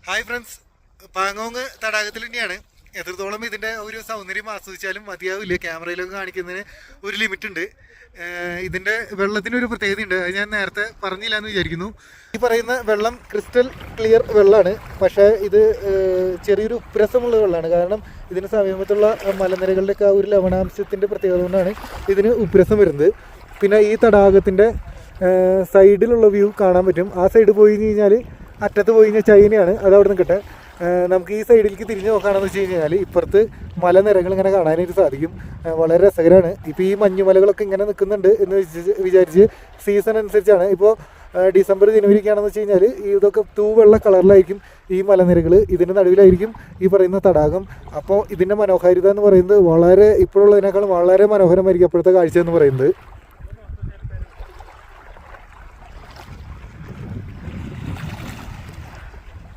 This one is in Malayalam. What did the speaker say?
ഹായ് ഫ്രണ്ട്സ്, പാങ്ങോങ് തടാകത്തിൽ തന്നെയാണ്. എത്രത്തോളം ഇതിൻ്റെ ഒരു സൗന്ദര്യം ആസ്വദിച്ചാലും മതിയാവില്ല. ക്യാമറയിലൊക്കെ കാണിക്കുന്നതിന് ഒരു ലിമിറ്റ് ഉണ്ട്. ഇതിൻ്റെ വെള്ളത്തിനൊരു പ്രത്യേകതയുണ്ട്, അത് ഞാൻ നേരത്തെ പറഞ്ഞില്ല എന്ന് വിചാരിക്കുന്നു. ഈ പറയുന്ന വെള്ളം ക്രിസ്റ്റൽ ക്ലിയർ വെള്ളമാണ്, പക്ഷേ ഇത് ചെറിയൊരു ഉപ്പുരസമുള്ള വെള്ളമാണ്. കാരണം ഇതിന് സമീപത്തുള്ള മലനിരകളുടെയൊക്കെ ആ ഒരു ലവണാംശത്തിൻ്റെ പ്രത്യേകത കൊണ്ടാണ് ഇതിന് ഉപ്പുരസം വരുന്നത്. പിന്നെ ഈ തടാകത്തിൻ്റെ സൈഡിലുള്ള വ്യൂ കാണാൻ പറ്റും. ആ സൈഡ് പോയി കഴിഞ്ഞാൽ അറ്റത്ത് പോയി കഴിഞ്ഞാൽ ചൈനയാണ്, അത് അവിടെ നിൽക്കട്ടെ. നമുക്ക് ഈ സൈഡിലേക്ക് തിരിഞ്ഞ് നോക്കുകയാണെന്ന് വെച്ച് കഴിഞ്ഞാൽ ഇപ്പുറത്ത് മലനിരകൾ ഇങ്ങനെ കാണാനായിട്ട് സാധിക്കും. വളരെ രസകരമാണ്. ഇപ്പോൾ ഈ മഞ്ഞുമലകളൊക്കെ ഇങ്ങനെ നിൽക്കുന്നുണ്ട് എന്ന് വിചാരിച്ച് സീസൺ അനുസരിച്ചാണ്. ഇപ്പോൾ ഡിസംബർ ജനുവരിക്കാണെന്ന് വെച്ച് കഴിഞ്ഞാൽ ഇതൊക്കെ തൂവെള്ള കളറിലായിരിക്കും ഈ മലനിരകൾ. ഇതിൻ്റെ നടുവിലായിരിക്കും ഈ പറയുന്ന തടാകം. അപ്പോൾ ഇതിൻ്റെ മനോഹാരിത എന്ന് പറയുന്നത് വളരെ ഇപ്പോഴുള്ളതിനേക്കാൾ വളരെ മനോഹരമായിരിക്കും അപ്പോഴത്തെ കാഴ്ച എന്ന് പറയുന്നത്.